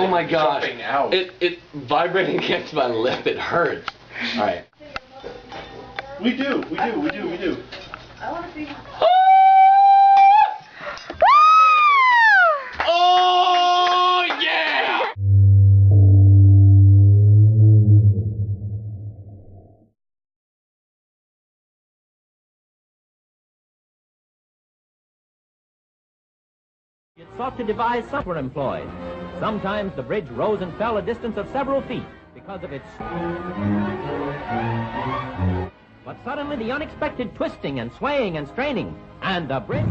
Oh my gosh. Jumping out. It vibrating against my lip. It hurts. All right. We do. I want to see. Oh yeah! It sought to devise some were employed. Sometimes the bridge rose and fell a distance of several feet because of its... But suddenly the unexpected twisting and swaying and straining, and the bridge...